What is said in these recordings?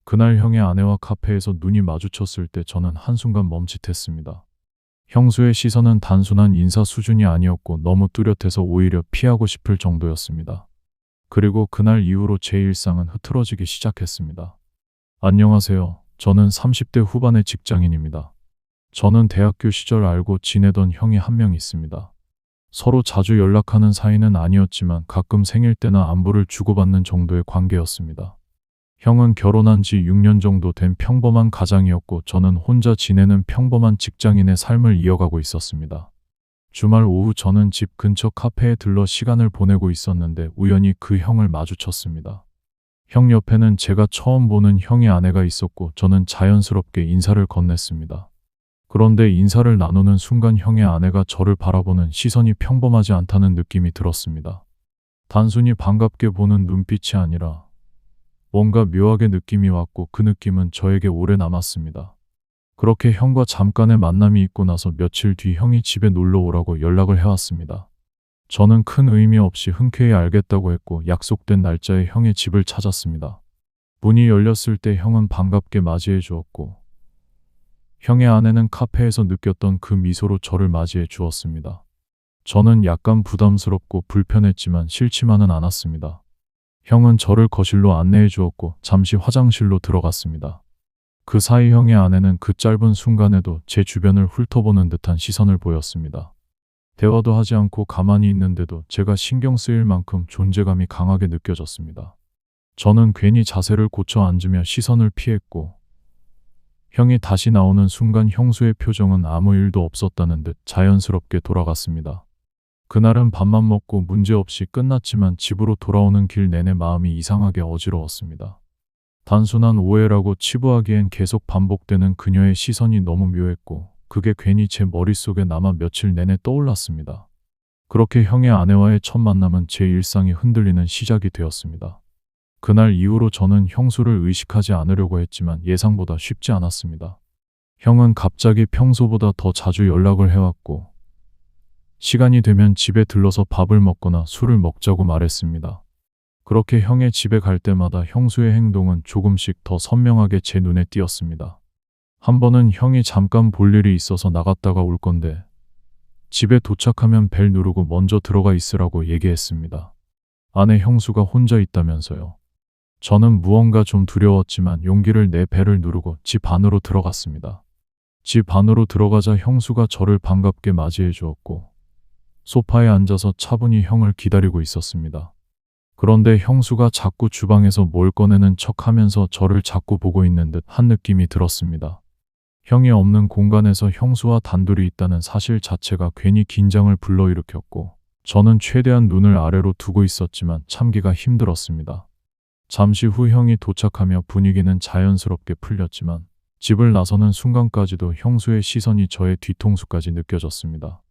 그날 형의 아내와 카페에서 눈이 마주쳤을 때 저는 한순간 멈칫했습니다. 형수의 시선은 단순한 인사 수준이 아니었고 너무 뚜렷해서 오히려 피하고 싶을 정도였습니다. 그리고 그날 이후로 제 일상은 흐트러지기 시작했습니다. 안녕하세요. 저는 30대 후반의 직장인입니다. 저는 대학교 시절 알고 지내던 형이 한 명 있습니다. 서로 자주 연락하는 사이는 아니었지만 가끔 생일 때나 안부를 주고받는 정도의 관계였습니다. 형은 결혼한 지 6년 정도 된 평범한 가장이었고 저는 혼자 지내는 평범한 직장인의 삶을 이어가고 있었습니다. 주말 오후 저는 집 근처 카페에 들러 시간을 보내고 있었는데 우연히 그 형을 마주쳤습니다. 형 옆에는 제가 처음 보는 형의 아내가 있었고 저는 자연스럽게 인사를 건넸습니다. 그런데 인사를 나누는 순간 형의 아내가 저를 바라보는 시선이 평범하지 않다는 느낌이 들었습니다. 단순히 반갑게 보는 눈빛이 아니라 뭔가 묘하게 느낌이 왔고 그 느낌은 저에게 오래 남았습니다. 그렇게 형과 잠깐의 만남이 있고 나서 며칠 뒤 형이 집에 놀러 오라고 연락을 해왔습니다. 저는 큰 의미 없이 흔쾌히 알겠다고 했고 약속된 날짜에 형의 집을 찾았습니다. 문이 열렸을 때 형은 반갑게 맞이해 주었고 형의 아내는 카페에서 느꼈던 그 미소로 저를 맞이해 주었습니다. 저는 약간 부담스럽고 불편했지만 싫지만은 않았습니다. 형은 저를 거실로 안내해 주었고 잠시 화장실로 들어갔습니다. 그 사이 형의 아내는 그 짧은 순간에도 제 주변을 훑어보는 듯한 시선을 보였습니다. 대화도 하지 않고 가만히 있는데도 제가 신경 쓰일 만큼 존재감이 강하게 느껴졌습니다. 저는 괜히 자세를 고쳐 앉으며 시선을 피했고 형이 다시 나오는 순간 형수의 표정은 아무 일도 없었다는 듯 자연스럽게 돌아갔습니다. 그날은 밥만 먹고 문제없이 끝났지만 집으로 돌아오는 길 내내 마음이 이상하게 어지러웠습니다. 단순한 오해라고 치부하기엔 계속 반복되는 그녀의 시선이 너무 묘했고 그게 괜히 제 머릿속에 남아 며칠 내내 떠올랐습니다. 그렇게 형의 아내와의 첫 만남은 제 일상이 흔들리는 시작이 되었습니다. 그날 이후로 저는 형수를 의식하지 않으려고 했지만 예상보다 쉽지 않았습니다. 형은 갑자기 평소보다 더 자주 연락을 해왔고 시간이 되면 집에 들러서 밥을 먹거나 술을 먹자고 말했습니다. 그렇게 형의 집에 갈 때마다 형수의 행동은 조금씩 더 선명하게 제 눈에 띄었습니다. 한 번은 형이 잠깐 볼 일이 있어서 나갔다가 올 건데 집에 도착하면 벨 누르고 먼저 들어가 있으라고 얘기했습니다. 아내 형수가 혼자 있다면서요. 저는 무언가 좀 두려웠지만 용기를 내 벨을 누르고 집 안으로 들어갔습니다. 집 안으로 들어가자 형수가 저를 반갑게 맞이해 주었고 소파에 앉아서 차분히 형을 기다리고 있었습니다. 그런데 형수가 자꾸 주방에서 뭘 꺼내는 척하면서 저를 자꾸 보고 있는 듯 한 느낌이 들었습니다. 형이 없는 공간에서 형수와 단둘이 있다는 사실 자체가 괜히 긴장을 불러일으켰고 저는 최대한 눈을 아래로 두고 있었지만 참기가 힘들었습니다. 잠시 후 형이 도착하며 분위기는 자연스럽게 풀렸지만 집을 나서는 순간까지도 형수의 시선이 저의 뒤통수까지 느껴졌습니다.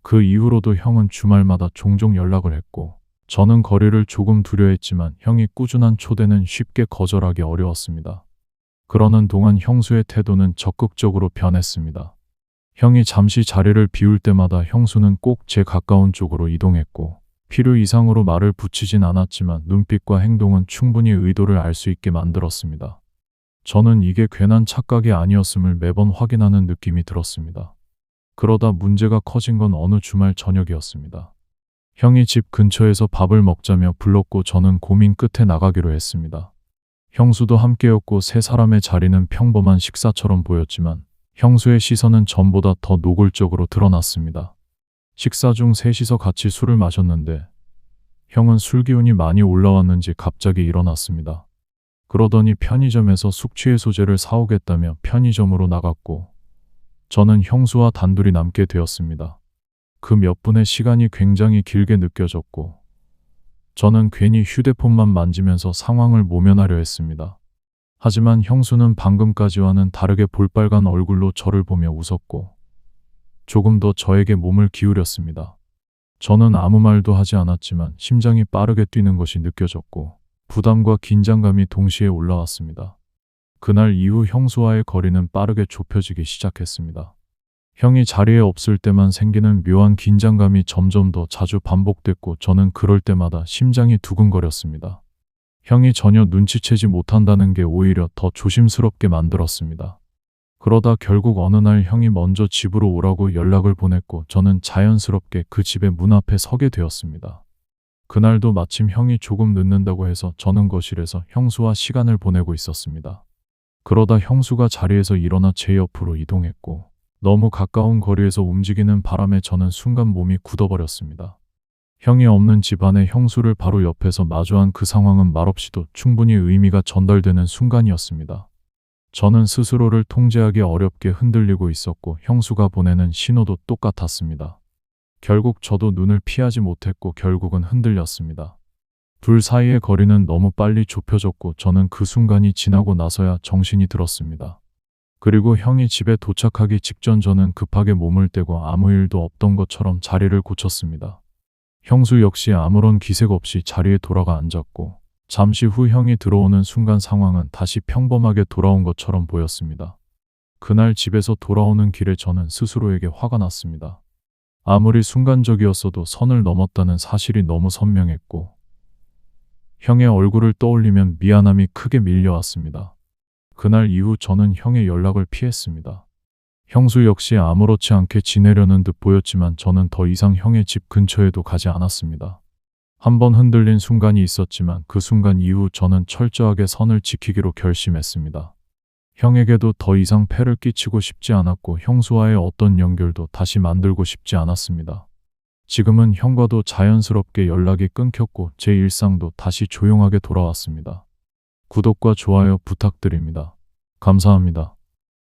그 이후로도 형은 주말마다 종종 연락을 했고 저는 거리를 조금 두려워했지만 형이 꾸준한 초대는 쉽게 거절하기 어려웠습니다. 그러는 동안 형수의 태도는 적극적으로 변했습니다. 형이 잠시 자리를 비울 때마다 형수는 꼭 제 가까운 쪽으로 이동했고 필요 이상으로 말을 붙이진 않았지만 눈빛과 행동은 충분히 의도를 알 수 있게 만들었습니다. 저는 이게 괜한 착각이 아니었음을 매번 확인하는 느낌이 들었습니다. 그러다 문제가 커진 건 어느 주말 저녁이었습니다. 형이 집 근처에서 밥을 먹자며 불렀고 저는 고민 끝에 나가기로 했습니다. 형수도 함께였고 세 사람의 자리는 평범한 식사처럼 보였지만 형수의 시선은 전보다 더 노골적으로 드러났습니다. 식사 중 셋이서 같이 술을 마셨는데 형은 술 기운이 많이 올라왔는지 갑자기 일어났습니다. 그러더니 편의점에서 숙취해소제를 사오겠다며 편의점으로 나갔고 저는 형수와 단둘이 남게 되었습니다. 그 몇 분의 시간이 굉장히 길게 느껴졌고 저는 괜히 휴대폰만 만지면서 상황을 모면하려 했습니다. 하지만 형수는 방금까지와는 다르게 볼빨간 얼굴로 저를 보며 웃었고 조금 더 저에게 몸을 기울였습니다. 저는 아무 말도 하지 않았지만 심장이 빠르게 뛰는 것이 느껴졌고 부담과 긴장감이 동시에 올라왔습니다. 그날 이후 형수와의 거리는 빠르게 좁혀지기 시작했습니다. 형이 자리에 없을 때만 생기는 묘한 긴장감이 점점 더 자주 반복됐고 저는 그럴 때마다 심장이 두근거렸습니다. 형이 전혀 눈치채지 못한다는 게 오히려 더 조심스럽게 만들었습니다. 그러다 결국 어느 날 형이 먼저 집으로 오라고 연락을 보냈고 저는 자연스럽게 그 집의 문 앞에 서게 되었습니다. 그날도 마침 형이 조금 늦는다고 해서 저는 거실에서 형수와 시간을 보내고 있었습니다. 그러다 형수가 자리에서 일어나 제 옆으로 이동했고 너무 가까운 거리에서 움직이는 바람에 저는 순간 몸이 굳어버렸습니다. 형이 없는 집안의 형수를 바로 옆에서 마주한 그 상황은 말없이도 충분히 의미가 전달되는 순간이었습니다. 저는 스스로를 통제하기 어렵게 흔들리고 있었고 형수가 보내는 신호도 똑같았습니다. 결국 저도 눈을 피하지 못했고 결국은 흔들렸습니다. 둘 사이의 거리는 너무 빨리 좁혀졌고 저는 그 순간이 지나고 나서야 정신이 들었습니다. 그리고 형이 집에 도착하기 직전 저는 급하게 몸을 떼고 아무 일도 없던 것처럼 자리를 고쳤습니다. 형수 역시 아무런 기색 없이 자리에 돌아가 앉았고 잠시 후 형이 들어오는 순간 상황은 다시 평범하게 돌아온 것처럼 보였습니다. 그날 집에서 돌아오는 길에 저는 스스로에게 화가 났습니다. 아무리 순간적이었어도 선을 넘었다는 사실이 너무 선명했고 형의 얼굴을 떠올리면 미안함이 크게 밀려왔습니다. 그날 이후 저는 형의 연락을 피했습니다. 형수 역시 아무렇지 않게 지내려는 듯 보였지만 저는 더 이상 형의 집 근처에도 가지 않았습니다. 한번 흔들린 순간이 있었지만 그 순간 이후 저는 철저하게 선을 지키기로 결심했습니다. 형에게도 더 이상 폐를 끼치고 싶지 않았고 형수와의 어떤 연결도 다시 만들고 싶지 않았습니다. 지금은 형과도 자연스럽게 연락이 끊겼고 제 일상도 다시 조용하게 돌아왔습니다. 구독과 좋아요 부탁드립니다. 감사합니다.